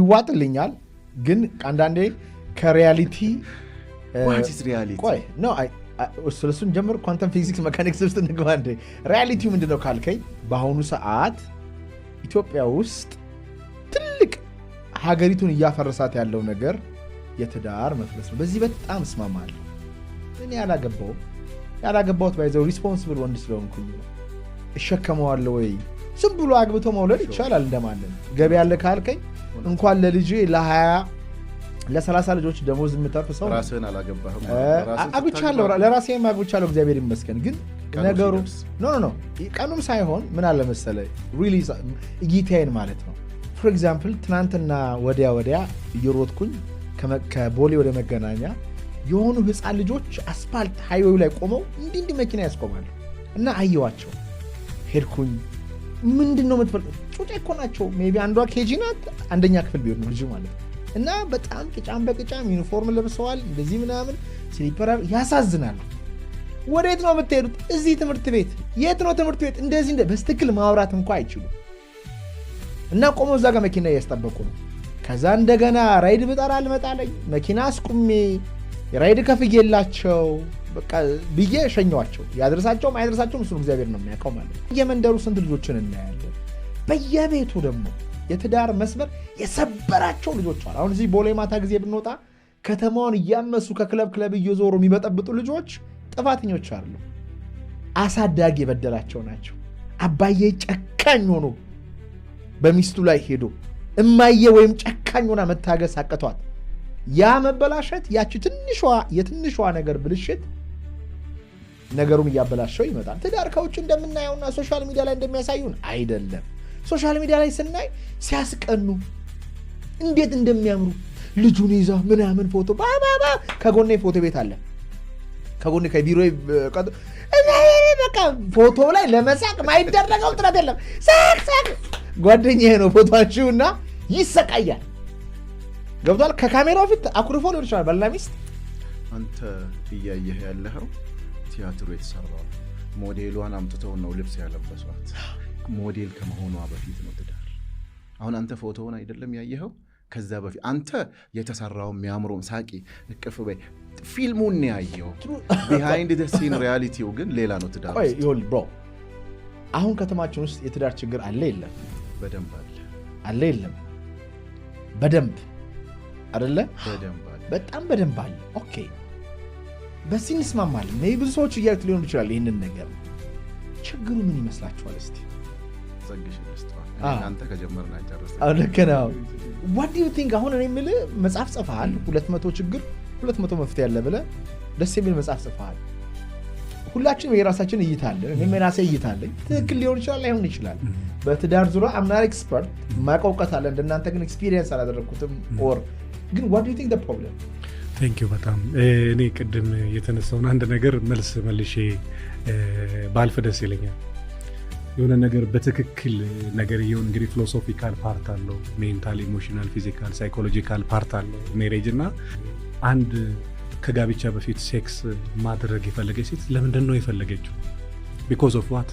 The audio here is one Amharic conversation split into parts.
ይዋጥልኛል ግን አንዳንዴ ከሪያሊቲ what is reality ቆይ ነው ስለሱን ጀምር ኳንተም ፊዚክስ ሜካኒክስ ውስጥ እንግባ እንዴ ሪያሊቲው ምንድነው ካልከኝ በአሁኑ ሰዓት ኢትዮጵያ ውስጥ ትልቅ ሀገሪቱን እያፈረሳት ያለው ነገር የትዳር መፍረስ ነው። በዚህ በጣም እስማማለሁ። እኔ ያላገባሁት ባይዘው ሪስፖንሲብል ወንድ ስለሆንኩኝ እሸከመዋለሁ ወይ ዝም ብሎ አግብቶ መውለድ ይቻላል እንደማለት ገቢ ያለ ካልከኝ እንኳን ለልጅ ለ20 ለ30 ልጆች ደሞዝ የምታርፍ ሰው ራስህን አላገባህም አግብቻለሁ ለራሴ ማግብቻለሁ እግዚአብሔር ይመስገን ግን ነገሩ ኖ ቀኑም ሳይሆን ምን አለ መሰለህ ሪሊዝ እይታዬን ማለት ነው ፎር ኤግዛምፕል ትናንትና ወዲያ እየሮጥኩኝ ከቦሌ ወደ መገናኛ የሆኑ ህፃን ልጆች አስፋልት ሃይዌው ላይ ቆመው እንዲህ መኪና ያስቆማሉ እና አየዋቸው ሄድኩኝ ምንድነው የምትፈልጉት ጩጬ እኮ ናቸው ሜቢ አንዷ ኬጂ ናት አንደኛ ክፍል ቢሆን ልጅ ማለት እና በጣም ቅጫም በቅጫም ዩኒፎርም ለብሰዋል እንደዚህ ምናምን ስሊፐር ያሳዝናል። ወዴት ነው የምትሄዱት? እዚህ ትምህርት ቤት። የት ነው ትምህርት ቤት? እንደዚህ በስትክክል ማውራት እንኳን አይችሉም እና ቆመው እዛ ጋር መኪና እያስጠበቁ ነው። ከዛ እንደገና ራይድ ብጠራ አልመጣለኝ መኪና አስቁሜ ራይድ ከፍዬላቸው በቃ ብዬ ሸኘዋቸው። ያድርሳቸውም አይድርሳቸውም እሱን እግዚአብሔር ነው የሚያውቀው ማለት ነው። የመንደሩ ስንት ልጆችን እናያለን። በየቤቱ ደግሞ የትዳር መስመር የሰበራቸው ልጆች አሉ። አሁን እዚህ ቦሌ ማታ ጊዜ ብንወጣ ከተማውን እያመሱ ከክለብ እየዞሩ የሚበጠብጡ ልጆች ጥፋተኞች አሉ። አሳዳጊ የበደላቸው ናቸው። አባዬ ጨካኝ ሆኖ በሚስቱ ላይ ሄዶ እማዬ ወይም ጨካኝ ሆና መታገስ አቅቷት ያ መበላሸት ያቺ የትንሿ ነገር ብልሽት ነገሩን እያበላሸው ይመጣል። ትዳር ከውጭ እንደምናየውና ሶሻል ሚዲያ ላይ እንደሚያሳዩን አይደለም። ሶሻል ሚዲያ ላይ ስናይ ሲያስቀኑ እንዴት እንደሚያምሩ ልጁን ይዛ ምናምን ፎቶ ባባባ ከጎኔ ፎቶ ቤት አለ ከጎኔ ከቢሮ በቃ ፎቶ ላይ ለመሳቅ ማይደረገው ጥረት የለም። ሳቅ ጓደኛዬ ነው ፎቶአችሁና ይሰቃያል። ገብቷል። ከካሜራው ፊት አኩርፎ ሊሆን ይችላል ባልና ሚስት። አንተ እያየህ ያለኸው ቲያትሩ የተሰራው ሞዴሏን አምጥተው ነው ልብስ ያለበሷት። ሞዴል ከመሆኗ በፊት ነው ትዳር። አሁን አንተ ፎቶውን አይደለም ያየኸው ከዛ በፊት አንተ የተሰራው የሚያምሩም ሳቂ እቅፍ በይ ፊልሙን ያየው ቢሃይንድ ዘ ሲን ሪያሊቲው ግን ሌላ ነው ትዳር። ቆይ ይኸውልህ ብሮ አሁን ከተማችን ውስጥ የትዳር ችግር አለ የለም? በደንብ አለ የለም? በደንብ አይደለ? በደንብ አለ። በጣም በደንብ አለ። ኦኬ በዚህ እንስማማለን። ሜይ ብዙ ሰዎች እያሉት ሊሆን ይችላል ይህንን ነገር። ችግሩ ምን ይመስላችኋል? እስቲ ዘግሽ ልስጥዋ አንተ ከጀመርና ጨርሰህ ልክ ነው። what do you think? አሁን እኔ የምልህ መጽሐፍ ጽፈሃል 200 ችግር 200 መፍትሄ አለ ብለህ ደስ የሚል መጽሐፍ ጽፈሃል። ሁላችንም የራሳችን እይታ አለን። እኔም የራሴ እይታ አለኝ። ትክክል ሊሆን ይችላል ላይሆን ይችላል። በትዳር ዙሪያ I'm not expert ማውቀው እውቀት አለ እንደናንተ ግን ኤክስፒሪየንስ አላደረኩትም። ኦር ግን what do you think the problem? ቴንክ ዩ በጣም እኔ ቅድም የተነሳውን አንድ ነገር መልሼ ባልፍ ደስ ይለኛል። የሆነ ነገር በትክክል ነገር ይሁን እንግዲህ ፊሎሶፊካል ፓርት አለው፣ ሜንታል፣ ኢሞሽናል፣ ፊዚካል፣ ሳይኮሎጂካል ፓርት አለው ሜሬጅ እና አንድ ከጋብቻ በፊት ሴክስ ማድረግ የፈለገች ሴት ለምንድን ነው የፈለገችው? ቢኮዝ ኦፍ ዋት?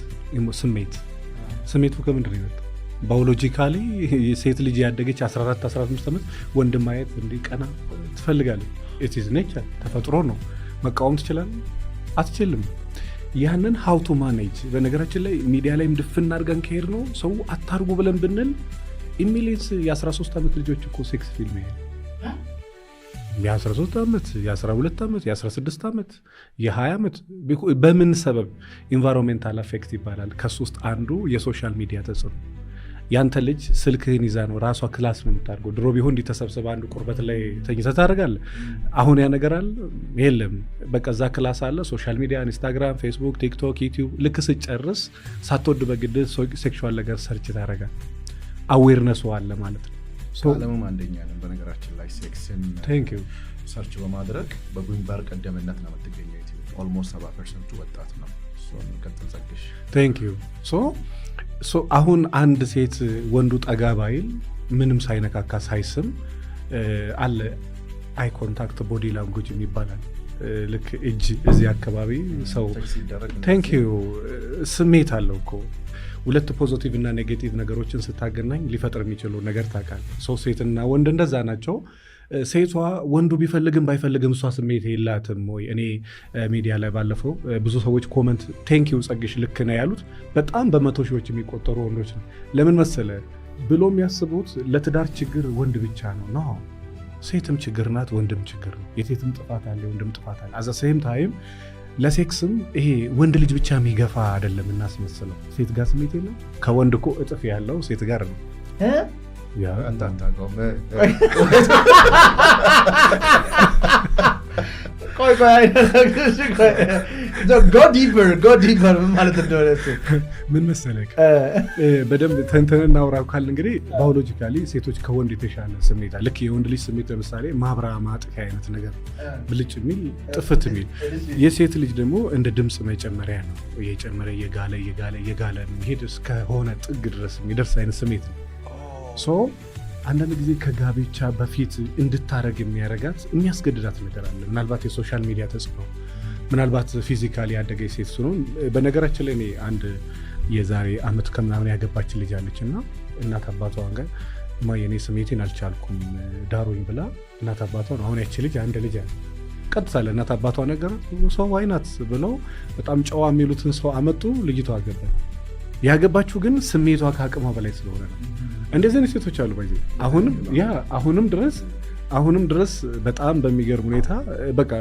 ስሜቱ ከምንድን ነው የመጣው? ባዮሎጂካሊ ሴት ልጅ ያደገች 14-15 ዓመት ወንድ ማየት እንዲህ ቀና ትፈልጋለች። ኢት ኢዝ ኔቸር፣ ተፈጥሮ ነው። መቃወም ትችላለህ? አትችልም። ያንን ሃው ቱ ማኔጅ በነገራችን ላይ ሚዲያ ላይ ድፍን አድርገን ከሄድ ነው ሰው አታርጉ ብለን ብንል ኢሚሊየንስ የ13 ዓመት ልጆች እኮ ሴክስ ፊልም ይሄ የ13 ዓመት የ12 ዓመት የ16 ዓመት የ20 ዓመት በምን ሰበብ ኢንቫይሮንሜንታል አፌክት ይባላል። ከሱ ውስጥ አንዱ የሶሻል ሚዲያ ተጽዕኖ። ያንተ ልጅ ስልክህን ይዛ ነው ራሷ ክላስ ነው የምታደርገው። ድሮ ቢሆን እንዲተሰብሰበ አንዱ ቁርበት ላይ ተኝተህ ታደርጋለህ። አሁን ያ ነገር አለ የለም። በቃ እዛ ክላስ አለ። ሶሻል ሚዲያ ኢንስታግራም፣ ፌስቡክ፣ ቲክቶክ፣ ዩቲዩብ ልክ ስጨርስ ሳትወድ በግድ ሴክሹዋል ነገር ሰርች ታደርጋለህ። አዌርነሱ አለ ማለት ነው። ዓለምም አንደኛ ነን በነገራችን ላይ ሴክስን ሰርች በማድረግ በግንባር ቀደምነት ነው የምትገኘው። ኢትዮጵያ ኦልሞስት 70% ወጣት ነው። ሶን ከተል ዘግሽ ቴንክ ዩ ሶ አሁን አንድ ሴት ወንዱ ጠጋ ባይል ምንም ሳይነካካ ሳይስም አለ አይ ኮንታክት ቦዲ ላንጉጅ ይባላል። ልክ እጅ እዚህ አካባቢ ሰው ቴንክ ዩ ስሜት አለው እኮ ሁለት ፖዚቲቭ እና ኔጌቲቭ ነገሮችን ስታገናኝ ሊፈጥር የሚችለው ነገር ታውቃለህ። ሰው ሴትና ወንድ እንደዛ ናቸው። ሴቷ ወንዱ ቢፈልግም ባይፈልግም እሷ ስሜት የላትም ወይ? እኔ ሚዲያ ላይ ባለፈው ብዙ ሰዎች ኮመንት ቴንኪው ጸግሽ ልክ ነው ያሉት በጣም በመቶ ሺዎች የሚቆጠሩ ወንዶች ነው። ለምን መሰለ ብሎ የሚያስቡት ለትዳር ችግር ወንድ ብቻ ነው። ሴትም ችግር ናት፣ ወንድም ችግር ነው። የሴትም ጥፋት አለ፣ ወንድም ጥፋት አለ። አዘ ሴም ታይም ለሴክስም ይሄ ወንድ ልጅ ብቻ የሚገፋ አይደለም እናስመስለው። ሴት ጋር ስሜት የለም? ከወንድ እኮ እጥፍ ያለው ሴት ጋር ነው። ምን መሰለህ በደንብ ተንተን እናውራ ካል እንግዲህ ባዮሎጂካሊ ሴቶች ከወንድ የተሻለ ስሜት አለ። ልክ የወንድ ልጅ ስሜት ለምሳሌ ማብራ ማጥቂያ አይነት ነገር ብልጭ የሚል ጥፍት የሚል፣ የሴት ልጅ ደግሞ እንደ ድምፅ መጨመሪያ ነው። እየጨመረ እየጋለ የሚሄድ እስከሆነ ጥግ ድረስ የሚደርስ አይነት ስሜት ነው። አንዳንድ ጊዜ ከጋብቻ በፊት እንድታረግ የሚያረጋት የሚያስገድዳት ነገር አለ። ምናልባት የሶሻል ሚዲያ ተጽዕኖ፣ ምናልባት ፊዚካሊ ያደገች ሴት ስለሆን። በነገራችን ላይ እኔ አንድ የዛሬ ዓመት ከምናምን ያገባች ልጅ አለች እና እናት አባቷ ጋር የኔ ስሜቴን አልቻልኩም ዳሮኝ ብላ እናት አባቷን አሁን ያቺ ልጅ አንድ ልጅ አለ ቀጥታ ለእናት አባቷ ነገር ሰው አይናት ብለው በጣም ጨዋ የሚሉትን ሰው አመጡ። ልጅቷ አገባ። ያገባችው ግን ስሜቷ ከአቅሟ በላይ ስለሆነ ነው። እንደዚህ አይነት ሴቶች አሉ። ባይዘ አሁንም ድረስ በጣም በሚገርም ሁኔታ በቃ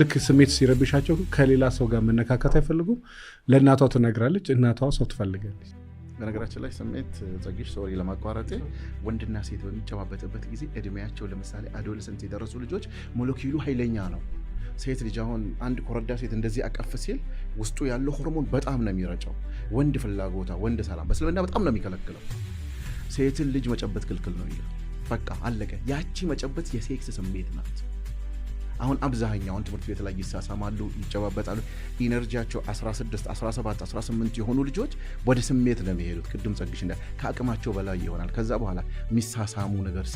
ልክ ስሜት ሲረብሻቸው ከሌላ ሰው ጋር መነካከት አይፈልጉም። ለእናቷ ትነግራለች፣ እናቷ ሰው ትፈልጋለች። በነገራችን ላይ ስሜት ጸግሽ ሶሪ ለማቋረጥ ወንድና ሴት በሚጨማበጥበት ጊዜ እድሜያቸው ለምሳሌ አዶለሰንት የደረሱ ልጆች ሞለኪውሉ ኃይለኛ ነው። ሴት ልጅ አሁን አንድ ኮረዳ ሴት እንደዚህ አቀፍ ሲል ውስጡ ያለው ሆርሞን በጣም ነው የሚረጨው። ወንድ ፍላጎታ፣ ወንድ ሰላም በስልምና በጣም ነው የሚከለክለው። ሴትን ልጅ መጨበጥ ክልክል ነው ይላል። በቃ አለቀ። ያቺ መጨበጥ የሴክስ ስሜት ናት። አሁን አብዛኛውን ትምህርት ቤት ላይ ይሳሳማሉ፣ ይጨባበጣሉ። ኢነርጂያቸው 16፣ 17፣ 18 የሆኑ ልጆች ወደ ስሜት ለሚሄዱት ቅድም ጸግሽ እንደ ከአቅማቸው በላይ ይሆናል። ከዛ በኋላ የሚሳሳሙ ነገር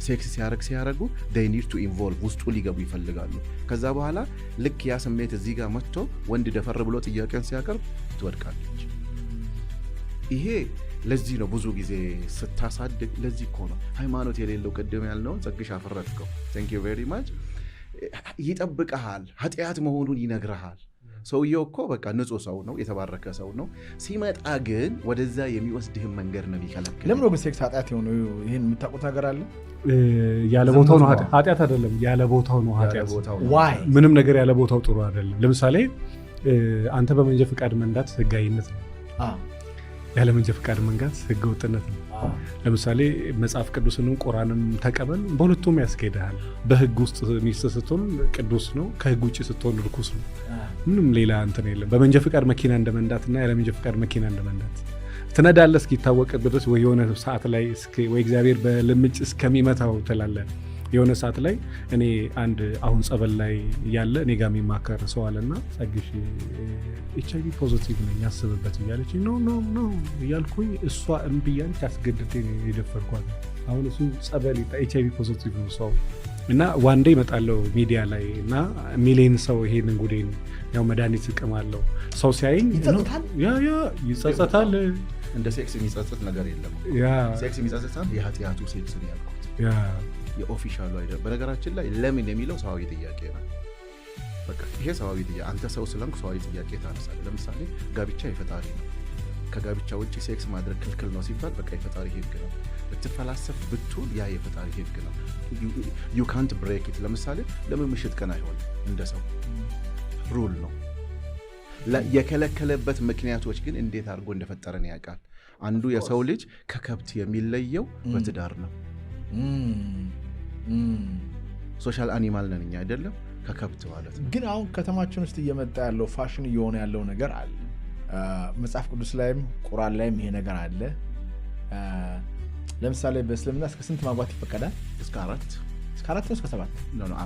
ሴክስ ሲያረጉ they need to involve ውስጡ ሊገቡ ይፈልጋሉ። ከዛ በኋላ ልክ ያ ስሜት እዚህ ጋር መጥቶ ወንድ ደፈር ብሎ ጥያቄን ሲያቀርብ ትወድቃለች። ይሄ ለዚህ ነው ብዙ ጊዜ ስታሳድግ፣ ለዚህ እኮ ነው ሃይማኖት የሌለው ቅድም ያልነውን ጸግሽ አፈረጥከው። thank you very much ይጠብቀሃል፣ ኃጢአት መሆኑን ይነግረሃል። ሰውየው እኮ በቃ ንጹህ ሰው ነው፣ የተባረከ ሰው ነው። ሲመጣ ግን ወደዛ የሚወስድህን መንገድ ነው የሚከለክል። ለምን ነው ግን ሴክስ ኃጢአት የሆነው? ይህን የምታውቁት ነገር አለ? ያለ ቦታው ነው ኃጢአት አይደለም፣ ያለ ቦታው ነው ኃጢአት። ምንም ነገር ያለ ቦታው ጥሩ አይደለም። ለምሳሌ አንተ በመንጃ ፈቃድ መንዳት ህጋዊነት ነው፣ ያለ መንጃ ፈቃድ መንዳት ህገ ወጥነት ነው። ለምሳሌ መጽሐፍ ቅዱስንም ቁርአንም ተቀበል፣ በሁለቱም ያስኬድሃል። በህግ ውስጥ ሚስት ስትሆን ቅዱስ ነው፣ ከህግ ውጭ ስትሆን ርኩስ ነው። ምንም ሌላ እንትን የለም። በመንጃ ፈቃድ መኪና እንደመንዳትና ያለ መንጃ ፈቃድ መኪና እንደመንዳት ትነዳለህ እስኪታወቅ ድረስ ወይ የሆነ ሰዓት ላይ ወይ እግዚአብሔር በልምጭ እስከሚመታው ትላለህ። የሆነ ሰዓት ላይ እኔ አንድ አሁን ጸበል ላይ ያለ እኔ ጋር የሚማከር ሰው አለና ጸግሽ HIV ፖዚቲቭ ነኝ ያስብበት እያለች ኖ እያልኩኝ እሷ እምቢ እያለች አስገድደኝ የደፈርኳት። አሁን እሱ ጸበል HIV ፖዚቲቭ ነው ሰው እና ዋንዴ ይመጣለው ሚዲያ ላይ እና ሚሊዮን ሰው ይሄንን ጉዴን ያው መድኃኒት እቅማለሁ ሰው ሲያይኝ ይጸጸታል። እንደ ሴክስ የሚጸጸት ነገር የለም። ሴክስ የሚጸጸት የኃጢአቱ ሴክስ ነው ያልኩት፣ የኦፊሻሉ አይደለም። በነገራችን ላይ ለምን የሚለው ሰዋዊ ጥያቄ ነው። በቃ ይሄ ሰዋዊ ጥያቄ፣ አንተ ሰው ስለንክ ሰዋዊ ጥያቄ ታነሳለህ። ለምሳሌ ጋብቻ የፈጣሪ ነው፣ ከጋብቻ ውጭ ሴክስ ማድረግ ክልክል ነው ሲባል በቃ የፈጣሪ ህግ ነው። ብትፈላሰፍ ብትውል ያ የፈጣሪ ህግ ነው። ዩ ካንት ብሬክ ኢት። ለምሳሌ ለምን ምሽት ቀን አይሆንም? እንደ ሰው ሩል ነው። የከለከለበት ምክንያቶች ግን እንዴት አድርጎ እንደፈጠረን ያውቃል። አንዱ የሰው ልጅ ከከብት የሚለየው በትዳር ነው። ሶሻል አኒማል ነን እኛ አይደለም፣ ከከብት ማለት ነው። ግን አሁን ከተማችን ውስጥ እየመጣ ያለው ፋሽን እየሆነ ያለው ነገር አለ። መጽሐፍ ቅዱስ ላይም ቁርአን ላይም ይሄ ነገር አለ። ለምሳሌ በእስልምና እስከ ስንት ማግባት ይፈቀዳል? እስከ 4 ነው እስከ 7 ነው?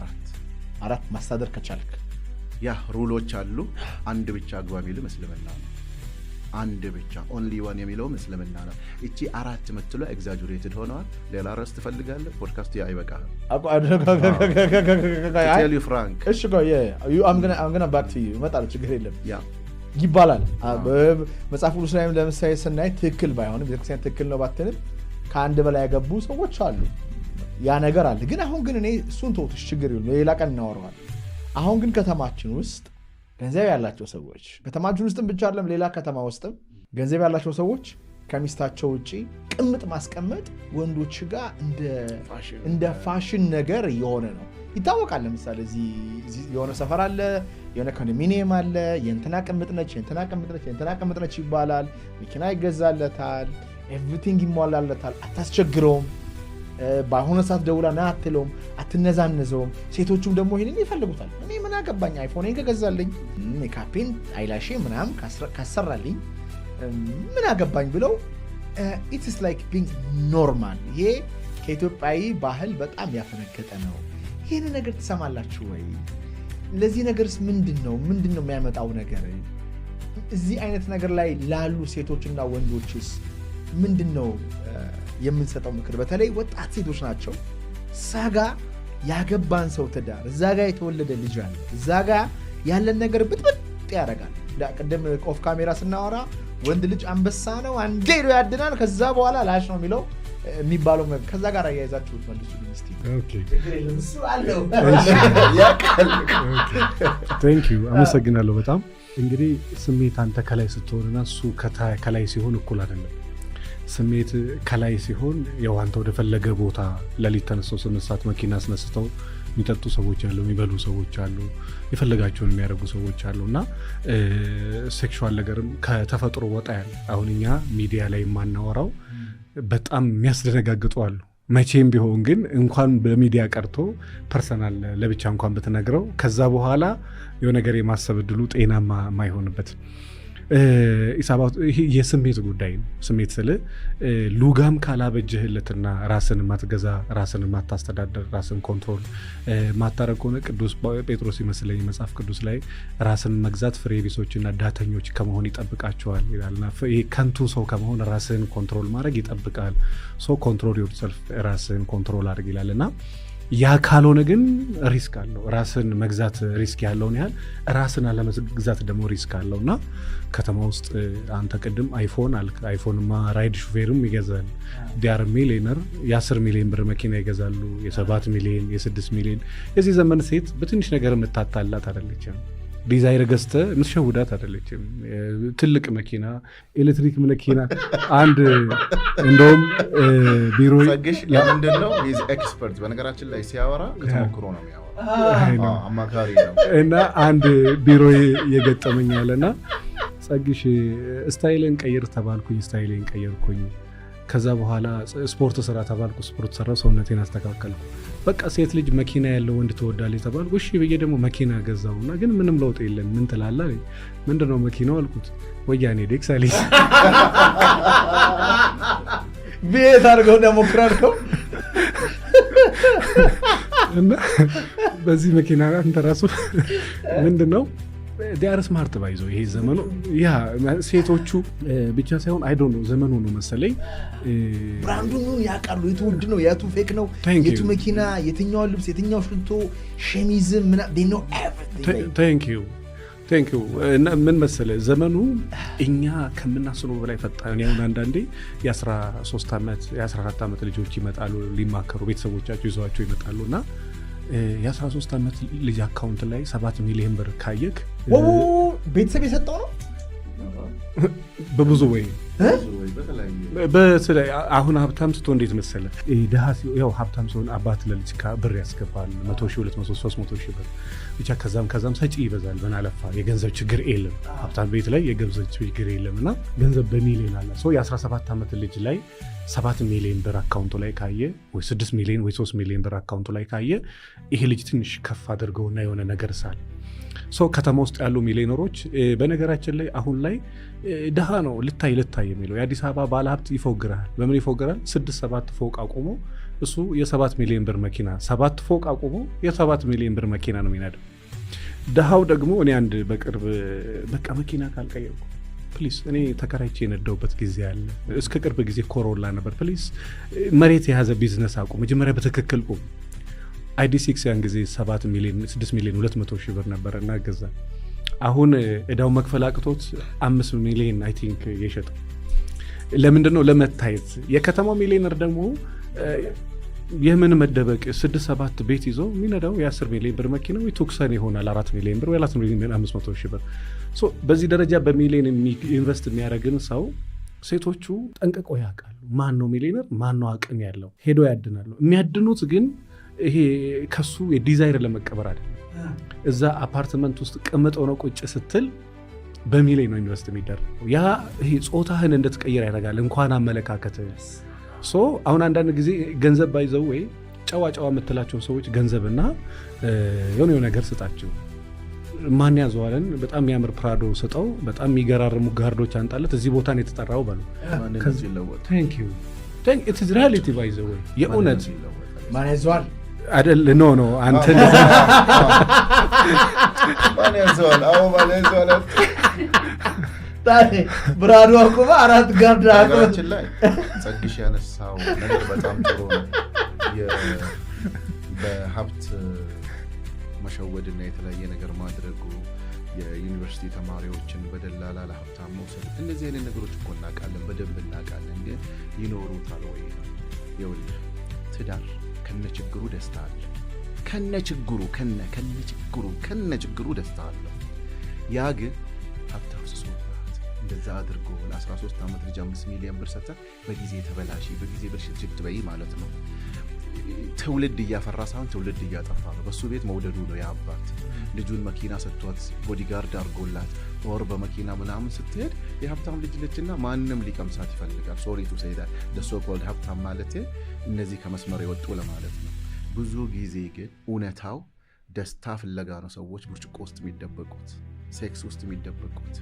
4 ማስተዳደር ከቻልክ ያ ሩሎች አሉ። አንድ ብቻ አግባ የሚልም እስልምና ነው። አንድ ብቻ ኦንሊ ዋን የሚለውም እስልምና ነው። እቺ 4 ምትሏ ኤግዛጁሬትድ ሆነዋል። ሌላ ርዕስ ትፈልጋለህ? ፖድካስቱ ያ ይበቃል። ቴል ዩ ፍራንክ እሺ I'm gonna back to you እመጣለሁ፣ ችግር የለም። ያ ይባላል። መጽሐፍ ቅዱስ ላይም ለምሳሌ ስናይ ትክክል ባይሆንም ቤተክርስቲያን ትክክል ነው ባትልም ከአንድ በላይ ያገቡ ሰዎች አሉ። ያ ነገር አለ። ግን አሁን ግን እኔ እሱን ተውትሽ ችግር የለም ሌላ ቀን እናወራዋል። አሁን ግን ከተማችን ውስጥ ገንዘብ ያላቸው ሰዎች ከተማችን ውስጥም ብቻ አይደለም ሌላ ከተማ ውስጥም ገንዘብ ያላቸው ሰዎች ከሚስታቸው ውጪ ቅምጥ ማስቀመጥ ወንዶች ጋር እንደ ፋሽን ነገር የሆነ ነው ይታወቃል። ለምሳሌ እዚህ የሆነ ሰፈር አለ፣ የሆነ ኮንዶሚኒየም አለ፣ የእንትና ቅምጥ ነች የእንትና ቅምጥ ነች ይባላል። መኪና ይገዛለታል፣ ኤቭሪቲንግ ይሟላለታል። አታስቸግረውም። በአሁኑ ሰዓት ደውላ ና አትለውም፣ አትነዛነዘውም። ሴቶቹም ደግሞ ይህንን ይፈልጉታል። እኔ ምን አገባኝ አይፎኔን ከገዛልኝ ሜካፔን አይላሼ ምናምን ካሰራልኝ ምን አገባኝ ብለው ኢትስ ላይክ ቢንግ ኖርማል። ይሄ ከኢትዮጵያዊ ባህል በጣም ያፈነገጠ ነው። ይህን ነገር ትሰማላችሁ ወይ? ለዚህ ነገርስ ምንድን ነው የሚያመጣው ነገር? እዚህ አይነት ነገር ላይ ላሉ ሴቶችና ወንዶችስ ምንድን ነው የምንሰጠው ምክር? በተለይ ወጣት ሴቶች ናቸው። እዛ ጋ ያገባን ሰው ትዳር፣ እዛ ጋ የተወለደ ልጅ አለ፣ እዛ ጋ ያለን ነገር ብጥብጥ ያደርጋል። ቅድም ኦፍ ካሜራ ስናወራ ወንድ ልጅ አንበሳ ነው አንዴ ሄዶ ያድናል፣ ከዛ በኋላ ላሽ ነው የሚባለው ከዛ ጋር አያይዛችሁ መልሱ። አመሰግናለሁ በጣም። እንግዲህ ስሜት አንተ ከላይ ስትሆንና እሱ ከላይ ሲሆን እኩል አይደለም። ስሜት ከላይ ሲሆን ያው አንተ ወደፈለገ ቦታ ለሊት ተነስተው 8 ሰዓት መኪና አስነስተው የሚጠጡ ሰዎች አሉ፣ የሚበሉ ሰዎች አሉ፣ የፈለጋቸውን የሚያደርጉ ሰዎች አሉ። እና ሴክሹዋል ነገርም ከተፈጥሮ ወጣ ያለ አሁን እኛ ሚዲያ ላይ የማናወራው በጣም የሚያስደነጋግጡ አሉ። መቼም ቢሆን ግን እንኳን በሚዲያ ቀርቶ ፐርሰናል ለብቻ እንኳን ብትነግረው ከዛ በኋላ የሆነ ነገር የማሰብ እድሉ ጤናማ የማይሆንበት ይሄ የስሜት ጉዳይ ነው። ስሜት ስል ሉጋም ካላበጀህለትና ራስን ማትገዛ ራስን ማታስተዳደር ራስን ኮንትሮል ማታረግ ከሆነ ቅዱስ ጴጥሮስ ይመስለኝ መጽሐፍ ቅዱስ ላይ ራስን መግዛት ፍሬ ቢሶችና ዳተኞች ከመሆን ይጠብቃቸዋል ይላልና ይሄ ከንቱ ሰው ከመሆን ራስን ኮንትሮል ማድረግ ይጠብቃል። ሶ ኮንትሮል ዮርሰልፍ ራስን ኮንትሮል አድርግ ይላልና ያ ካልሆነ ግን ሪስክ አለው። ራስን መግዛት ሪስክ ያለውን ያህል ራስን አለመግዛት ደግሞ ሪስክ አለው እና ከተማ ውስጥ አንተ ቅድም አይፎን አልክ። አይፎንማ ራይድ ሹፌርም ይገዛል። ዲያር ሚሊዮነር የ10 ሚሊዮን ብር መኪና ይገዛሉ። የ7 ሚሊዮን የ6 ሚሊዮን የዚህ ዘመን ሴት በትንሽ ነገር የምታታላት አይደለችም። ዲዛይር ገዝተ የምትሸውዳት አይደለችም። ትልቅ መኪና ኤሌክትሪክ መኪና አንድ እንደውም ቢሮ ጸግሽ ለምንድን ነው ኤክስፐርት በነገራችን ላይ ሲያወራ ከተሞክሮ ነው የሚያወራ አማካሪ ነው። እና አንድ ቢሮ የገጠመኝ አለና ጸግሽ ስታይልን ቀይር ተባልኩኝ፣ ስታይልን ቀየርኩኝ። ከዛ በኋላ ስፖርት ስራ ተባልኩ፣ ስፖርት ሰራው፣ ሰውነቴን አስተካከልኩ። በቃ ሴት ልጅ መኪና ያለው ወንድ ትወዳለች ተባልኩ። እሺ ብዬ ደግሞ መኪና ገዛውና ግን ምንም ለውጥ የለም። ምን ትላለህ? ምንድነው መኪናው አልኩት። ወያኔ ዴክስ አለኝ። ቤት አድርገው እንደሞክራልከው እና በዚህ መኪና አንተ ራሱ ምንድነው ዲያር ስማርት ባይዘው ይሄ ዘመኑ ያ ሴቶቹ ብቻ ሳይሆን አይ ዶንት ኖ ዘመኑ ነው መሰለኝ ብራንዱን ያውቃሉ። የቱ ውድ ነው የቱ ፌክ ነው የቱ መኪና የትኛው ልብስ የትኛው ሽቶ ሸሚዝ ምና they know everything። ቴንክ ዩ። ምን መሰለህ ዘመኑ እኛ ከምናስበው በላይ ፈጣን። ያው አንዳንዴ የ13 ዓመት የ14 ዓመት ልጆች ይመጣሉ ሊማከሩ፣ ቤተሰቦቻቸው ይዘዋቸው ይመጣሉና የ13 ዓመት ልጅ አካውንት ላይ 7 ሚሊዮን ብር ካየክ ቤተሰብ የሰጠው ነው በብዙ ወይ በተለይ አሁን ሀብታም ስትሆን እንዴት መሰለ ድሃ ያው ሀብታም ሲሆን አባት ለልጅ ብር ያስገባል 100,000 200,000 300,000 ብር ብቻ ከዛም ሰጪ ይበዛል። በናለፋ የገንዘብ ችግር የለም ሀብታም ቤት ላይ የገንዘብ ችግር የለም እና ገንዘብ በሚሊዮን አለ። የ17 ዓመት ልጅ ላይ 7 ሚሊዮን ብር አካውንቱ ላይ ካየ ወይ 6 ሚሊዮን ወይ 3 ሚሊዮን ብር አካውንቱ ላይ ካየ ይሄ ልጅ ትንሽ ከፍ አድርገውና የሆነ ነገር ሳል ከተማ ውስጥ ያሉ ሚሊዮነሮች በነገራችን ላይ አሁን ላይ ድሃ ነው ልታይ የሚለው የአዲስ አበባ ባለሀብት ይፎግራል። በምን ይፎግራል? 6-7 ፎቅ አቁሞ እሱ የ7 ሚሊዮን ብር መኪና 7 ፎቅ አቁሞ የ7 ሚሊዮን ብር መኪና ነው የሚነዳው። ድሃው ደግሞ እኔ አንድ በቅርብ በቃ መኪና ካልቀየርኩ ፕሊስ እኔ ተከራይቼ የነዳውበት ጊዜ አለ። እስከ ቅርብ ጊዜ ኮሮላ ነበር። ፕሊስ መሬት የያዘ ቢዝነስ አቁም፣ መጀመሪያ በትክክል ቁም። ID6 ያን ጊዜ 7 ሚሊዮን 6 ሚሊዮን 200,000 ብር ነበር እና ገዛ። አሁን እዳው መክፈል አቅቶት 5 ሚሊዮን አይ ቲንክ የሸጠው ለምንድነው? ለመታየት። የከተማው ሚሊዮነር ደግሞ የምን መደበቅ 6-7 ቤት ይዞ የሚነዳው የ10 ሚሊዮን ብር መኪና ወይ ቱክሰን ይሆናል 4 ሚሊዮን ብር ወይ 4 ሚሊዮን 500 ሺህ ብር። በዚህ ደረጃ በሚሊዮን ኢንቨስት የሚያደርግን ሰው ሴቶቹ ጠንቅቀው ያውቃሉ። ማን ነው ሚሊዮነር፣ ማን ነው አቅም ያለው፣ ሄዶ ያድናሉ። የሚያድኑት ግን ይሄ ከሱ የዲዛይር ለመቀበር አይደለም። እዛ አፓርትመንት ውስጥ ቅምጠው ነው ቁጭ ስትል በሚሊዮን ነው ኢንቨስት የሚደረገው። ያ ይሄ ጾታህን እንድትቀይር ያደርጋል፣ እንኳን አመለካከትህ። አሁን አንዳንድ ጊዜ ገንዘብ ባይዘው ወይ ጨዋ የምትላቸው ሰዎች ገንዘብና የሆነ ነገር ስጣቸው። ማን ያዘዋለን? በጣም የሚያምር ፕራዶ ስጠው፣ በጣም የሚገራርሙ ጋርዶች አንጣለት፣ እዚህ ቦታ ነው የተጠራው በሉ። ታንክ ዩ ኢት ኢዝ ሪያሊቲ ባይዘው ወይ የእውነት ማን ያዘዋል አይደል? ኖ አንተ ማን ያዘዋል? አዎ ማን ያዘዋል? ታዲያ ብራዶ አቆማ 4 ጋርድ አቆማችን ላይ ጸግሽ ያነሳው ነገር በጣም ጥሩ ነው። በሀብት መሸወድና የተለያየ ነገር ማድረጉ፣ የዩኒቨርሲቲ ተማሪዎችን በደላላ ለሀብታም መውሰድ፣ እነዚህ አይነት ነገሮች እኮ እናውቃለን፣ በደንብ እናውቃለን። ግን ይኖሩታል ወይ? ይኸውልህ ትዳር ከነችግሩ ደስታ አለ። ከነችግሩ ደስታ አለ። ያ ግን ሀብታም ስሶባት እንደዛ አድርጎ ለ13 ዓመት ልጅ 5 ሚሊዮን ብር ሰጥተህ በጊዜ ተበላሽ፣ በጊዜ ብልሽት በይ ማለት ነው። ትውልድ እያፈራ ሳይሆን ትውልድ እያጠፋ ነው። በሱ ቤት መውደዱ ነው የአባት ልጁን መኪና ሰጥቷት ቦዲጋርድ አድርጎላት ወር በመኪና ምናምን ስትሄድ የሀብታም ልጅ ልጅና ማንም ሊቀምሳት ይፈልጋል። ሶሪ ቱ ሴይ ዳት the so called ሀብታም ማለት እነዚህ ከመስመር የወጡ ለማለት ነው። ብዙ ጊዜ ግን እውነታው ደስታ ፍለጋ ነው ሰዎች ብርጭቆ ውስጥ የሚደበቁት፣ ሴክስ ውስጥ የሚደበቁት፣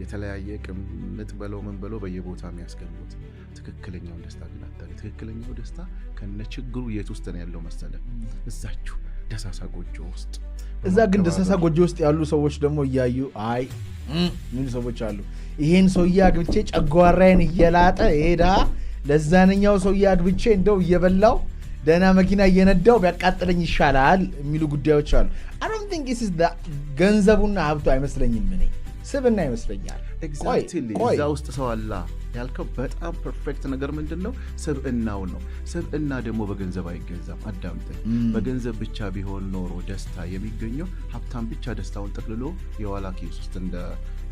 የተለያየ ቅምጥ በለው ምን በለው በየቦታ የሚያስገቡት። ትክክለኛው ደስታ ግን አታገኝ። ትክክለኛው ደስታ ከነችግሩ የት ውስጥ ነው ያለው መሰለ? እዛችሁ ደሳሳ ጎጆ ውስጥ። እዛ ግን ደሳሳ ጎጆ ውስጥ ያሉ ሰዎች ደግሞ እያዩ አይ ምን ሰዎች አሉ፣ ይሄን ሰውዬ አግብቼ ጨጓራዬን እየላጠ ሄዳ ለዛነኛው ሰውዬ አግብቼ እንደው እየበላው ደህና መኪና እየነዳው ቢያቃጥለኝ ይሻላል የሚሉ ጉዳዮች አሉ። I don't think this is ገንዘቡና ሀብቱ አይመስለኝም። እኔ ስብና ይመስለኛል። ኤግዛክትሊ እዛ ውስጥ ሰው አላ ያልከው በጣም ፐርፌክት ነገር ምንድነው? ስብዕናው ነው። ስብዕና ደግሞ በገንዘብ አይገዛም። አዳምጠኝ። በገንዘብ ብቻ ቢሆን ኖሮ ደስታ የሚገኘው ሀብታም ብቻ ደስታውን ጠቅልሎ የኋላ ኪስ ውስጥ እንደ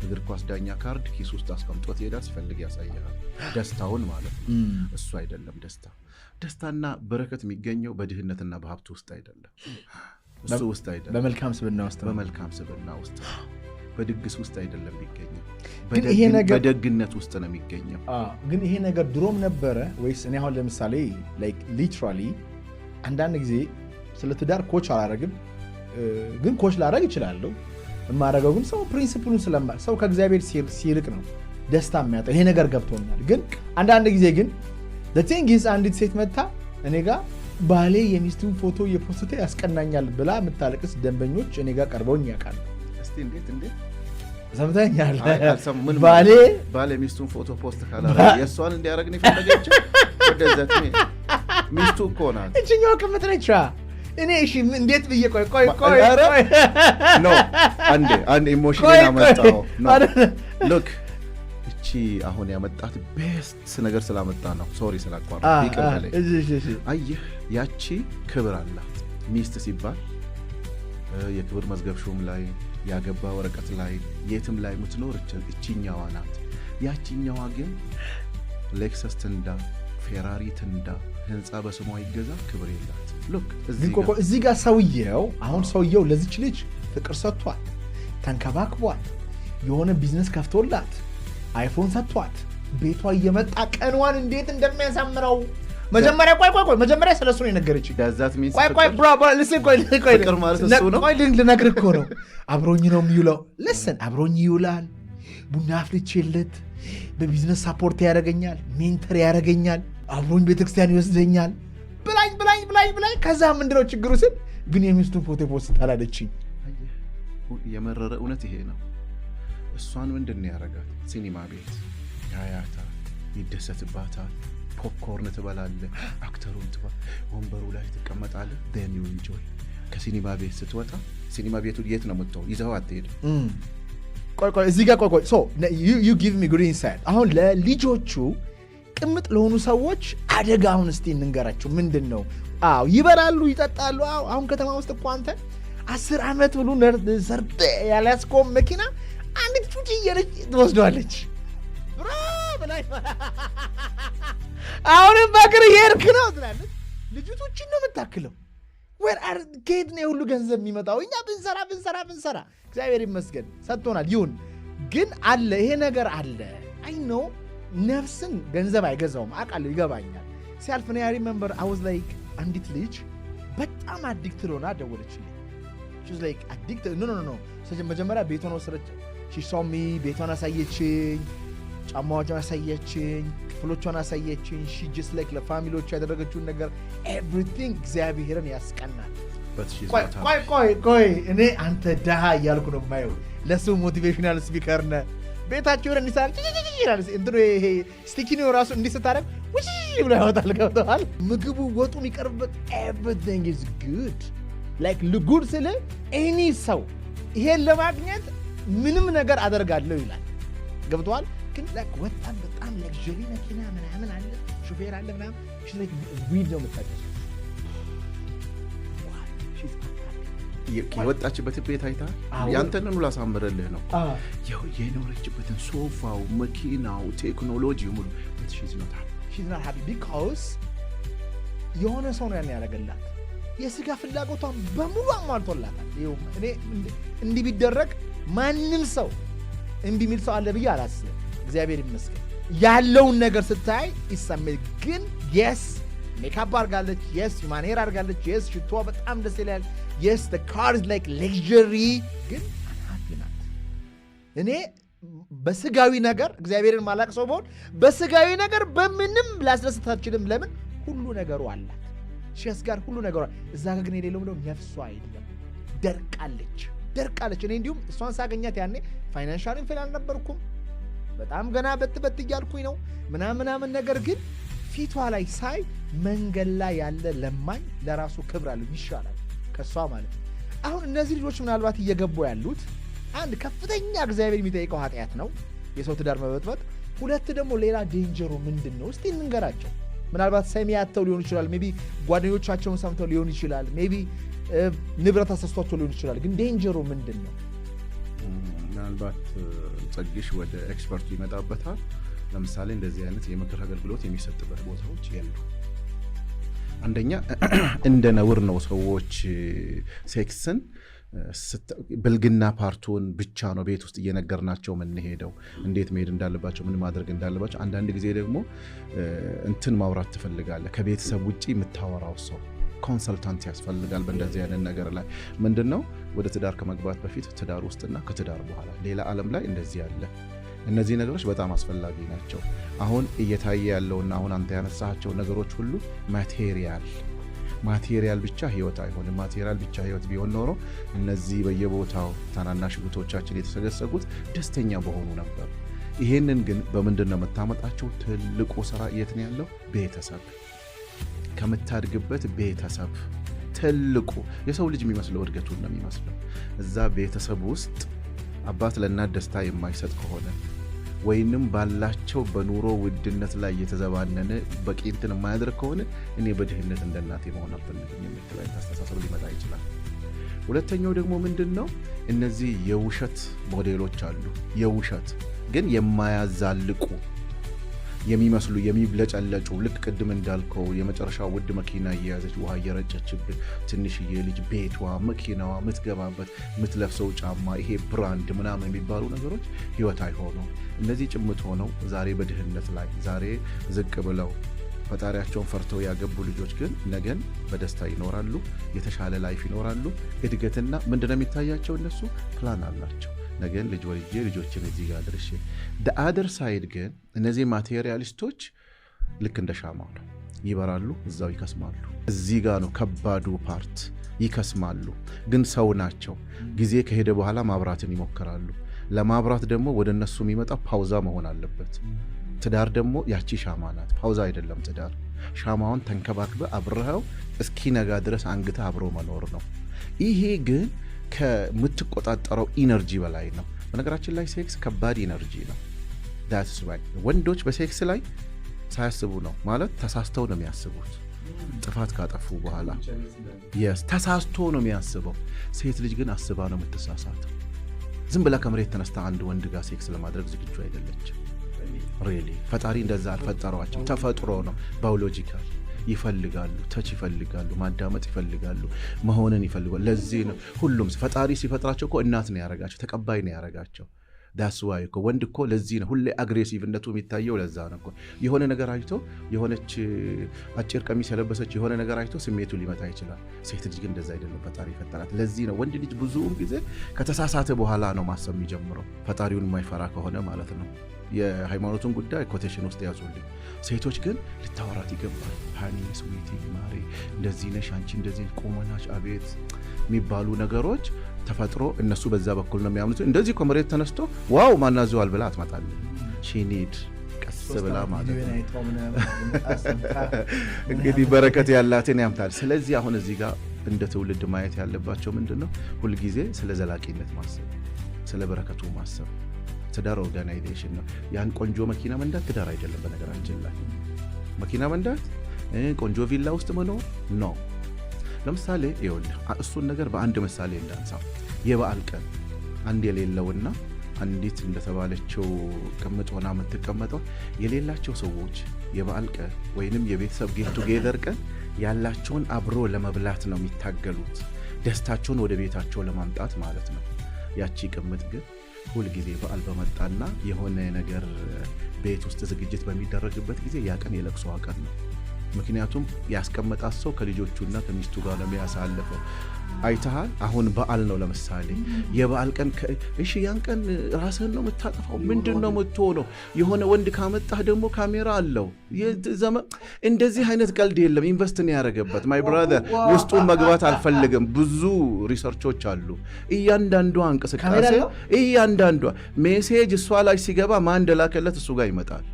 እግር ኳስ ዳኛ ካርድ ኪስ ውስጥ አስቀምጦት ይሄዳል። ሲፈልግ ያሳያል ደስታውን ማለት ነው። እሱ አይደለም ደስታና በረከት የሚገኘው በድህነትና በሀብት ውስጥ አይደለም። እሱ ውስጥ አይደለም። በመልካም ስብዕና ውስጥ በድግስ ውስጥ አይደለም የሚገኘው፣ በደግነት ውስጥ ነው የሚገኘው። ግን ይሄ ነገር ድሮም ነበረ ወይስ? እኔ አሁን ለምሳሌ ሊትራሊ አንዳንድ ጊዜ ስለ ትዳር ኮች አላረግም፣ ግን ኮች ላረግ ይችላለሁ። የማረገው ግን ሰው ፕሪንሲፕሉን ሰው ከእግዚአብሔር ሲርቅ ነው ደስታ የሚያጣው። ይሄ ነገር ገብቶኛል። ግን አንዳንድ ጊዜ ግን ለቲንግስ አንዲት ሴት መታ እኔ ጋር ባሌ የሚስቱን ፎቶ የፖስተ ያስቀናኛል ብላ የምታለቅስ ደንበኞች እኔ ጋር ቀርበውኝ ያውቃሉ። እንዴት ሰምተኛል? ባሌ ሚስቱን ፎቶ ፖስት ካላረገ የእሷን እንዲያደርግ ነው የፈለገችው። ወደዛት ሚስቱ እኮ ናት። እችኛው ቅምጥ ነች። እኔ እሺ እንዴት ብዬ ቆይ ኖ አንዴ ኢሞሽን አመጣው ነው ሉክ እቺ አሁን ያመጣት ቤስት ነገር ስላመጣ ነው። ሶሪ ስላቋረጥ ይቅር በለኝ። አየህ ያቺ ክብር አላት። ሚስት ሲባል የክብር መዝገብ ሹም ላይ ያገባ ወረቀት ላይ የትም ላይ የምትኖር እቺኛዋ ናት። ያቺኛዋ ግን ሌክሰስ ትንዳ፣ ፌራሪ ትንዳ፣ ህንፃ በስሟ ይገዛ፣ ክብር የላት። እዚህ ጋር ሰውየው ለዚች ልጅ ፍቅር ሰጥቷት፣ ተንከባክቧት፣ የሆነ ቢዝነስ ከፍቶላት፣ አይፎን ሰጥቷት፣ ቤቷ እየመጣ ቀንዋን እንዴት እንደሚያሳምረው መጀመሪያ መጀመሪያ ስለሱ ነው የነገረችኝ። ልነግርህ እኮ ነው። አብሮኝ ነው የሚውለው። አብሮኝ ይውላል። ቡና አፍልቼለት፣ በቢዝነስ ሳፖርት ያደርገኛል፣ ሜንተር ያደርገኛል፣ አብሮኝ ቤተክርስቲያን ይወስደኛል ብላኝ። ከዛ ምንድነው ችግሩ ስል ግን የሚስቱን ፎቶ ፖስት አላለችኝ። የመረረ እውነት ይሄ ነው። እሷን ምንድን ነው ያደርጋት? ሲኒማ ቤት ያያታል፣ ይደሰትባታል፣ ፖፕኮርን ትበላለህ፣ አክተሩን ወንበሩ ላይ ትቀመጣለህ። then you enjoy። ከሲኒማ ቤት ስትወጣ ሲኒማ ቤቱ የት ነው የምትሆን? ይዘው አትሄድም። ቆይ እዚህ ጋር ቆይ so you give me good insight አሁን ለልጆቹ ቅምጥ ለሆኑ ሰዎች አደጋ አሁን እስቲ እንንገራቸው ምንድነው ይበላሉ ይጠጣሉ አሁን ከተማ ውስጥ እኮ አንተ 10 ዓመት ብሉ ሰርተ ያላስቆም መኪና አንዲት ቹቺ እየለች ትወስደዋለች ብራ በላይ አሁንም ባክር ይርክ ነው ትላለች ልጅቶችን ነው የምታክለው where are kid ነው ሁሉ ገንዘብ የሚመጣው እኛ ብንሰራ እግዚአብሔር ይመስገን ሰጥቶናል ይሁን ግን አለ ይሄ ነገር አለ አይ ኖ ነፍስን ገንዘብ አይገዛውም አቃለ ይገባኛል ሲያልፍ ነው remember I was like አንዲት ልጅ በጣም አዲክትድ ሆና ደወለችልኝ she was like addicted no መጀመሪያ ቤቷን ወሰደች she saw me ቤቷን አሳየችኝ ጫማዎቿን አሳየችኝ ክፍሎቿን አሳየችኝ she just like ለፋሚሊዎቿ ያደረገችውን ነገር everything እግዚአብሔርን ያስቀናል ቆይ እኔ አንተ ደሃ እያልኩ ነው የማየው ለሱ ሞቲቬሽናል ስፒከር ነህ ቤታቸውን እንዲሳል ይላል እንትኑ ይሄ ስቲኪኒው ራሱ እንዲስታረግ ውጪ ብሎ ያወጣል ገብተዋል ምግቡ ወጡ የሚቀርብበት everything is good like good ስለ any ሰው ይሄን ለማግኘት ምንም ነገር አደርጋለሁ ይላል ገብተዋል ግን like ወጣን በጣም ለግዠሪ መኪና ምናምን አለ ሹፌር አለ ምናምን she's like weed ነው የምታጨስ የወጣችበት ቤት አይታ ያንተን ሁሉ አሳምረልህ ነው ያው የኖረችበትን ሶፋው መኪናው ቴክኖሎጂ ሙሉ she's not happy because የሆነ ሰው ነው ያን ያደረገላት የስጋ ፍላጎቷን በሙሉ አሟልቶላታል እኔ እንዲህ ቢደረግ ማንም ሰው እንቢ ሚል ሰው አለ ብዬ አላስብም እግዚአብሔር ይመስገን ያለውን ነገር ስታይ ይሰማል ግን yes ሜካፕ አርጋለች yes human hair አርጋለች yes ሽቶ በጣም ደስ ይላል yes the car is like luxury ግን unhappy ናት እኔ በስጋዊ ነገር እግዚአብሔርን ማላቅ ሰው በሆን በስጋዊ ነገር በምንም ላስደስታችንም ለምን ሁሉ ነገሩ አላት ሸስ ጋር ሁሉ ነገሩ እዛ ጋር ግን የሌለው ነው ነፍሷ አይደለም ደርቃለች እኔ እንዲሁም እሷን ሳገኛት ያኔ ፋይናንሻል ኢንፌል አልነበርኩም በጣም ገና በት እያልኩኝ ነው ምናምን ነገር ግን ፊቷ ላይ ሳይ መንገድ ላይ ያለ ለማኝ ለራሱ ክብር አለው ይሻላል ከሷ ማለት አሁን እነዚህ ልጆች ምናልባት እየገቡ ያሉት አንድ ከፍተኛ እግዚአብሔር የሚጠይቀው ኃጢአት ነው የሰው ትዳር መበጥበጥ ሁለት ደግሞ ሌላ ዴንጀሩ ምንድነው እስቲ እንንገራቸው ምናልባት ሰሚያተው ሊሆን ይችላል ሜቢ ጓደኞቻቸውን ሰምተው ሊሆን ይችላል ሜቢ ንብረት አሰስቷቸው ሊሆን ይችላል ግን ዴንጀሩ ምንድነው ምናልባት ጸግሽ ወደ ኤክስፐርቱ ይመጣበታል ለምሳሌ እንደዚህ አይነት የምክር አገልግሎት የሚሰጥበት ቦታዎች የሉ አንደኛ እንደ ነውር ነው ሰዎች ሴክስን ብልግና ፓርቱን ብቻ ነው ቤት ውስጥ እየነገርናቸው ምን ሄደው እንዴት መሄድ እንዳለባቸው ምን ማድረግ እንዳለባቸው አንዳንድ ጊዜ ደግሞ እንትን ማውራት ትፈልጋለህ ከቤተሰብ ውጪ የምታወራው ሰው ኮንሰልታንት ያስፈልጋል በእንደዚህ አይነት ነገር ላይ ምንድነው ወደ ትዳር ከመግባት በፊት ትዳር ውስጥና ከትዳር በኋላ ሌላ ዓለም ላይ እንደዚህ ያለ እነዚህ ነገሮች በጣም አስፈላጊ ናቸው አሁን እየታየ ያለውና አሁን አንተ ያነሳቸው ነገሮች ሁሉ ማቴሪያል ብቻ ህይወት አይሆንም ማቴሪያል ብቻ ህይወት ቢሆን ኖሮ እነዚህ በየቦታው ታናናሽ እህቶቻችን የተሰገሰጉት ደስተኛ በሆኑ ነበር ይሄንን ግን በምንድነው መታመጣቸው ትልቁ ስራ የት ነው ያለው ቤተሰብ ከምታድግበት ቤተሰብ ትልቁ የሰው ልጅ የሚመስለው እድገቱን ነው የሚመስለው እዛ ቤተሰብ ውስጥ አባት ለእናት ደስታ የማይሰጥ ከሆነ ወይንም ባላቸው በኑሮ ውድነት ላይ የተዘባነነ በቂንትን የማያደርግ ከሆነ እኔ በድህነት እንደ እናቴ መሆን አልፈልግም የሚል አስተሳሰብ ሊመጣ ይችላል ሁለተኛው ደግሞ ምንድነው እነዚህ የውሸት ሞዴሎች አሉ የውሸት ግን የማያዛልቁ የሚመስሉ የሚብለጨለጩ ልክ ቅድም እንዳልከው የመጨረሻ ውድ መኪና እየያዘች ውሃ እየረጨችብህ ትንሽዬ ልጅ ቤቷ መኪናዋ ምትገባበት ምትለብሰው ጫማ ይሄ ብራንድ ምናምን የሚባሉ ነገሮች ህይወት አይሆኑም እነዚህ ጭምት ሆነው ዛሬ በድህነት ላይ ዛሬ ዝቅ ብለው ፈጣሪያቸውን ፈርተው ያገቡ ልጆች ግን ነገን በደስታ ይኖራሉ የተሻለ ላይፍ ይኖራሉ እድገትና ምንድነው የሚታያቸው እነሱ ፕላን አላቸው ነገን ልጅ ወልጄ ልጆችን እዚህ ጋር አድርሼ the other side ግን እነዚህ ማቴሪያሊስቶች ልክ እንደ ሻማው ነው ይበራሉ እዛው ይከስማሉ እዚህ ጋር ነው ከባዱ ፓርት ይከስማሉ ግን ሰው ናቸው ጊዜ ከሄደ በኋላ ማብራትን ይሞክራሉ ለማብራት ደግሞ ወደ እነሱ የሚመጣ ፓውዛ መሆን አለበት ትዳር ደግሞ ያቺ ሻማ ናት ፓውዛ አይደለም ትዳር ሻማውን ተንከባክበ አብረኸው እስኪነጋ ድረስ አንግተህ አብሮ መኖር ነው ይሄ ግን ከምትቆጣጠረው ኢነርጂ በላይ ነው በነገራችን ላይ ሴክስ ከባድ ኢነርጂ ነው። that's why ወንዶች በሴክስ ላይ ሳያስቡ ነው ማለት ተሳስተው ነው የሚያስቡት። ጥፋት ካጠፉ በኋላ ተሳስቶ ነው የሚያስበው። ሴት ልጅ ግን አስባ ነው የምትሳሳተው። ዝም ብላ ከመሬት ተነስታ አንድ ወንድ ጋር ሴክስ ለማድረግ ዝግጁ አይደለችም። ሪሊ ፈጣሪ እንደዛ አልፈጠሯቸው። ተፈጥሮ ነው፣ ባዮሎጂካል ይፈልጋሉ፣ ተች ይፈልጋሉ፣ ማዳመጥ ይፈልጋሉ፣ መሆንን ይፈልጋሉ። ለዚህ ነው ሁሉም ፈጣሪ ሲፈጥራቸው እኮ እናት ነው ያረጋቸው፣ ተቀባይ ነው ያረጋቸው። that's why እኮ ወንድ እኮ ለዚህ ነው ሁሌ አግሬሲቭነቱ የሚታየው። ለዛ ነው እኮ የሆነ ነገር አይቶ የሆነች አጭር ቀሚስ የለበሰች የሆነ ነገር አይቶ ስሜቱ ሊመጣ ይችላል። ሴት ልጅ ግን እንደዛ አይደለም፣ ፈጣሪ ፈጠራት። ለዚህ ነው ወንድ ልጅ ብዙውን ጊዜ ከተሳሳተ በኋላ ነው ማሰብ የሚጀምረው፣ ፈጣሪውን የማይፈራ ከሆነ ማለት ነው። የሃይማኖቱን ጉዳይ ኮቴሽን ውስጥ ያዙልኝ። ሴቶች ግን ልታወራት ይገባል። ሃኒ ስዊቲ ማሪ እንደዚህ ነሽ አንቺ እንደዚህ ቆመናሽ አቤት የሚባሉ ነገሮች ተፈጥሮ እነሱ በዛ በኩል ነው የሚያምኑት። እንደዚህ ኮመሬት ተነስቶ ዋው ማናዘዋል ብላ አትመጣለች። ሺኒድ ቀስ ብላ ማለት እንግዲህ በረከት ያላትን ያምታል። ስለዚህ አሁን እዚህ ጋር እንደ ትውልድ ማየት ያለባቸው ምንድነው? ሁልጊዜ ስለ ዘላቂነት ማሰብ፣ ስለ በረከቱ ማሰብ። ትዳር ኦርጋናይዜሽን ነው። ያን ቆንጆ መኪና መንዳት ትዳር አይደለም። በነገራችን ላይ መኪና መንዳት ቆንጆ ቪላ ውስጥ መኖር ነው። ለምሳሌ ይኸውልህ እሱን ነገር በአንድ ምሳሌ እንዳንሳ። የበዓል ቀን አንድ የሌለውና አንዲት እንደተባለችው ቅምጥ ሆና የምትቀመጠው የሌላቸው ሰዎች የበዓል ቀን ወይንም የቤተሰብ ጌት ቱጌዘር ቀን ያላቸውን አብሮ ለመብላት ነው የሚታገሉት፣ ደስታቸውን ወደ ቤታቸው ለማምጣት ማለት ነው። ያቺ ቅምጥ ግን ሁልጊዜ በዓል በመጣና የሆነ ነገር ቤት ውስጥ ዝግጅት በሚደረግበት ጊዜ ያ ቀን የለቅሶ ቀን ነው። ምክንያቱም ያስቀመጣት ሰው ከልጆቹና ከሚስቱ ጋር ለሚያሳልፈው አይተሃል። አሁን በዓል ነው ለምሳሌ የበዓል ቀን እሺ፣ ያን ቀን ራስህን ነው የምታጠፋው። ምንድን ነው የምትሆነው? የሆነ ወንድ ካመጣህ ደግሞ ካሜራ አለው። እንደዚህ አይነት ቀልድ የለም። ኢንቨስትን ያደረገበት ማይ ብራዘር ውስጡን መግባት አልፈልግም። ብዙ ሪሰርቾች አሉ። እያንዳንዷ እንቅስቃሴ እያንዳንዷ ሜሴጅ እሷ ላይ ሲገባ ማን እንደላከለት እሱ ጋር ይመጣል።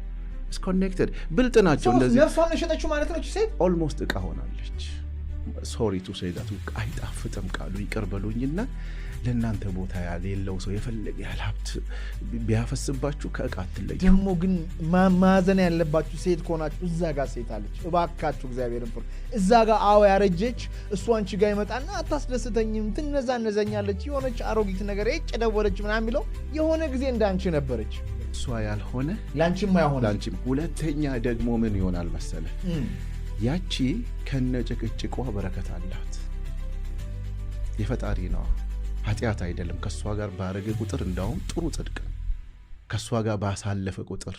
ኮኔክትድ ብልጥ ናቸው። እንደዚህ ነፍሷን የሸጠችው ማለት ነው። ሴት ኦልሞስት እቃ ሆናለች። ሶሪ ቱ ሴይ ዳት አይጣፍጥም ቃሉ ይቅር በሉኝና ለእናንተ ቦታ የሌለው ሰው የፈለገ ያህል ሀብት ቢያፈስባችሁ ከእቃ አትለዩ። ደግሞ ግን ማዘን ያለባችሁ ሴት ከሆናችሁ እዛ ጋር ሴት አለች። እባካችሁ እግዚአብሔርን ፍሩ። እዛ ጋር አዎ ያረጀች እሱ አንቺ ጋር ይመጣና አታስደስተኝም፣ ትነዛነዘኛለች፣ የሆነች አሮጊት ነገር ደወለች ምናምን የሚለው የሆነ ጊዜ እንዳንቺ ነበረች። እሷ ያልሆነ ላንቺም አይሆን። ሁለተኛ ደግሞ ምን ይሆናል መሰለ? ያቺ ከነጭቅጭቋ በረከት አላት። የፈጣሪ ነው፣ ኃጢአት አይደለም። ከሷ ጋር ባረገ ቁጥር እንዳውም ጥሩ ጽድቅ፣ ከሷ ጋር ባሳለፈ ቁጥር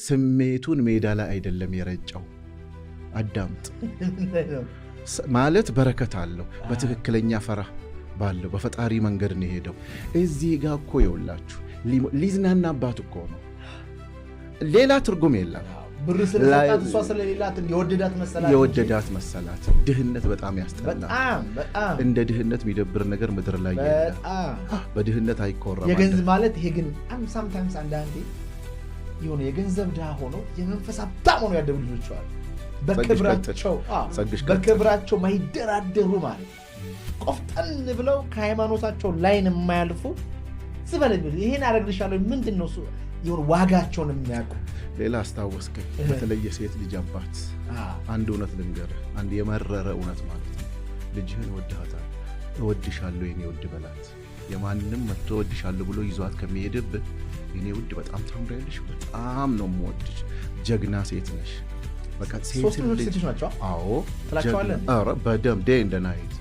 ስሜቱን ሜዳ ላይ አይደለም የረጨው። አዳምጥ ማለት በረከት አለው። በትክክለኛ ፈራ ባለው በፈጣሪ መንገድ ነው ሄደው። እዚህ ጋር እኮ ይውላችሁ ሊዝናናባት እኮ ነው። ሌላ ትርጉም የለም። ብር ስለሰጣት እሷ ስለሌላት የወደዳት መሰላት። ድህነት በጣም ያስጠላል። በጣም እንደ ድህነት የሚደብር ነገር ምድር ላይ የለም። በድህነት አይኮራም። የገንዘብ ማለት ይሄ ግን ሳምታይምስ አንዳንዴ የሆነ የገንዘብ ድሃ ሆኖ የመንፈስ ሀብታም ሆኖ ያደጉ ልጆች አሉ። በክብራቸው ማይደራደሩ ማለት ቆፍጠን ብለው ከሃይማኖታቸው ላይን የማያልፉ ዝበለ ይሄን አረግልሻለሁ ምንድን ነው እሱ የሆነ ዋጋቸውን የሚያውቁ። ሌላ አስታወስከኝ። በተለየ ሴት ልጅ አባት አንድ እውነት ልንገርህ፣ አንድ የመረረ እውነት ማለት ነው። ልጅህን ወድሃታል፣ እወድሻለሁ የኔ ውድ በላት። የማንም መጥቶ እወድሻለሁ ብሎ ይዟት ከሚሄድብህ የኔ ውድ በጣም ታምሪያለሽ፣ በጣም ነው የምወድሽ፣ ጀግና ሴት ነሽ። በቃ ሴት ልጅ ናቸው። አዎ ትላቸዋለህ። ኧረ በደምብ ዴይ እንደ ናይት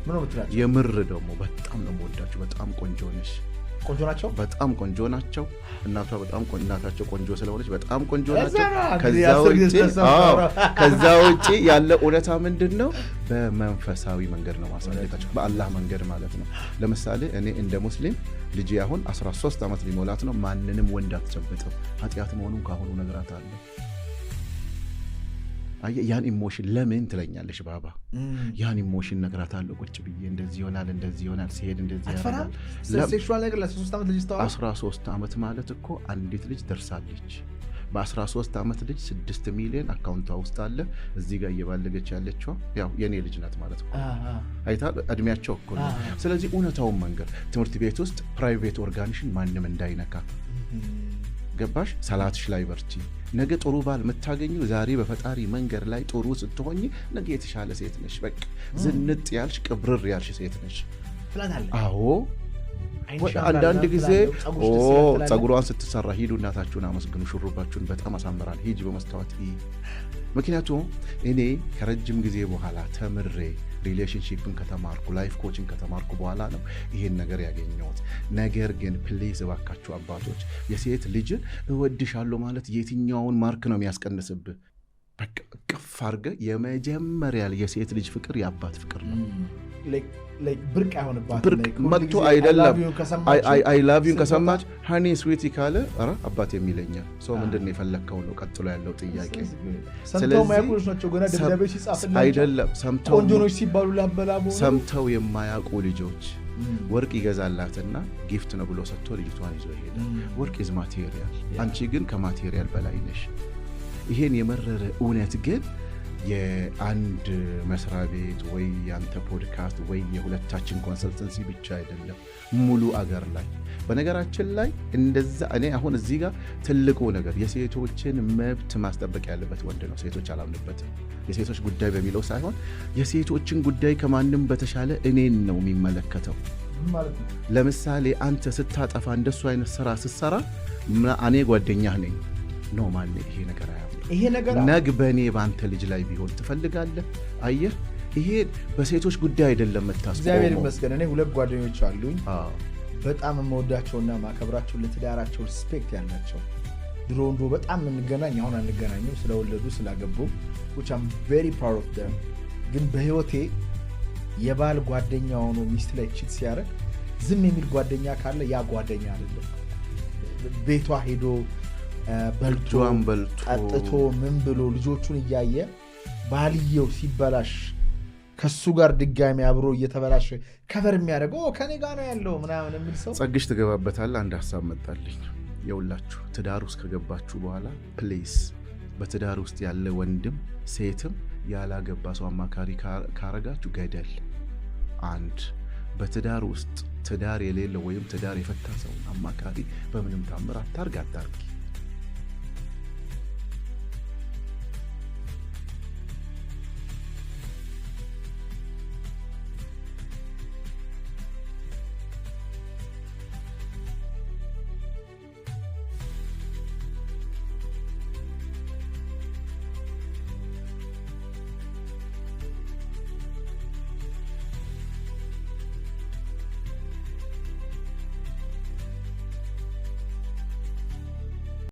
የምር ደግሞ በጣም ነው የምወዳቸው። በጣም ቆንጆ ነሽ። ቆንጆ ናቸው፣ በጣም ቆንጆ ናቸው። እናታቸው ቆንጆ ስለሆነች በጣም ቆንጆ ናቸው። ከዛ ውጪ ያለ እውነታ ምንድን ነው? በመንፈሳዊ መንገድ ነው ማሳደጋቸው፣ በአላህ መንገድ ማለት ነው። ለምሳሌ እኔ እንደ ሙስሊም ልጄ አሁን 13 ዓመት ሊሞላት ነው። ማንንም ወንድ አትጨብጥም። ኃጢአት መሆኑን ካሁኑ ነግራታለሁ። ያን ኢሞሽን ለምን ትለኛለሽ ባባ? ያን ኢሞሽን ነግራታለሁ ቁጭ ብዬ። እንደዚህ ይሆናል፣ እንደዚህ ይሆናል፣ ሲሄድ እንደዚህ ያደርጋል። ሴክሹዋል ነገር ለ13 ዓመት ልጅ 13 ዓመት ማለት እኮ አንዲት ልጅ ደርሳለች። በ13 ዓመት ልጅ 6 ሚሊዮን አካውንቷ ውስጥ አለ። እዚህ ጋር እየባለገች ያለችው ያው የኔ ልጅ ናት ማለት ነው። አይታ እድሜያቸው እኮ ነው። ስለዚህ እውነታውን መንገር ትምህርት ቤት ውስጥ ፕራይቬት ኦርጋኒሽን ማንም እንዳይነካ ገባሽ? ሰላትሽ ላይ በርቺ። ነገ ጥሩ ባል የምታገኘው ዛሬ በፈጣሪ መንገድ ላይ ጥሩ ስትሆኝ ነገ የተሻለ ሴት ነሽ። በቃ ዝንጥ ያልሽ ቅብርር ያልሽ ሴት ነሽ። አዎ አንዳንድ ጊዜ ጸጉሯን ስትሰራ ሂዱ እናታችሁን አመስግኑ፣ ሹሩባችሁን በጣም አሳምራል፣ ሂጂ በመስታወት። ምክንያቱም እኔ ከረጅም ጊዜ በኋላ ተምሬ ሪሌሽንሺፕን ከተማርኩ ላይፍ ኮችን ከተማርኩ በኋላ ነው ይሄን ነገር ያገኘሁት። ነገር ግን ፕሊዝ እባካችሁ አባቶች የሴት ልጅን እወድሻለሁ ማለት የትኛውን ማርክ ነው የሚያስቀንስብህ? በቃ ቅፍ አድርገህ የመጀመሪያ የሴት ልጅ ፍቅር የአባት ፍቅር ነው። ብርቅ አይሆንባት መጥቶ አይደለም አይ ላቭ ዩን ከሰማች ሃኒ ስዊቲ ካለ ኧረ አባት የሚለኛል ሰው ምንድን ነው የፈለግከው ነው ቀጥሎ ያለው ጥያቄ። አይደለም ሰምተው የማያውቁ ልጆች ወርቅ ይገዛላትና ጊፍት ነው ብሎ ሰጥቶ ልጅቷን ይዞ ይሄዳል። ወርቅ ኢዝ ማቴሪያል፣ አንቺ ግን ከማቴሪያል በላይ ነሽ። ይሄን የመረረ እውነት ግን የአንድ መስሪያ ቤት ወይ ያንተ ፖድካስት ወይ የሁለታችን ኮንሰልተንሲ ብቻ አይደለም፣ ሙሉ አገር ላይ በነገራችን ላይ እንደዛ። እኔ አሁን እዚህ ጋር ትልቁ ነገር የሴቶችን መብት ማስጠበቅ ያለበት ወንድ ነው። ሴቶች አላምንበትም። የሴቶች ጉዳይ በሚለው ሳይሆን የሴቶችን ጉዳይ ከማንም በተሻለ እኔን ነው የሚመለከተው። ለምሳሌ አንተ ስታጠፋ እንደሱ አይነት ስራ ስትሰራ እኔ ጓደኛህ ነኝ ነው ማለት ይሄ ነገር ነግ በእኔ በአንተ ልጅ ላይ ቢሆን ትፈልጋለህ? አየህ፣ ይሄ በሴቶች ጉዳይ አይደለም የምታስቆመው። እግዚአብሔር ይመስገን እኔ 2 ጓደኞች አሉኝ በጣም የምወዳቸውና ማከብራቸው፣ ለትዳራቸው ሪስፔክት ያላቸው። ድሮ በጣም የምንገናኝ አሁን አንገናኝም፣ ስለወለዱ ስላገቡ which I'm very proud of them። ግን በህይወቴ የባል ጓደኛ ሆኖ ሚስት ላይ ቺት ሲያደርግ ዝም የሚል ጓደኛ ካለ ያ ጓደኛ አይደለም። ቤቷ ሄዶ በልቶ ጠጥቶ ምን ብሎ ልጆቹን እያየ ባልየው ሲበላሽ ከሱ ጋር ድጋሚ አብሮ እየተበላሸ ከበር የሚያደርገው ከኔ ጋር ነው ያለው ምናምን የሚል ሰው ጸግሽ ትገባበታል። አንድ ሀሳብ መጣልኝ። የውላችሁ ትዳር ውስጥ ከገባችሁ በኋላ ፕሌስ በትዳር ውስጥ ያለ ወንድም ሴትም ያላገባ ሰው አማካሪ ካረጋችሁ ገደል። አንድ በትዳር ውስጥ ትዳር የሌለው ወይም ትዳር የፈታ ሰው አማካሪ በምንም ታምር አታርግ።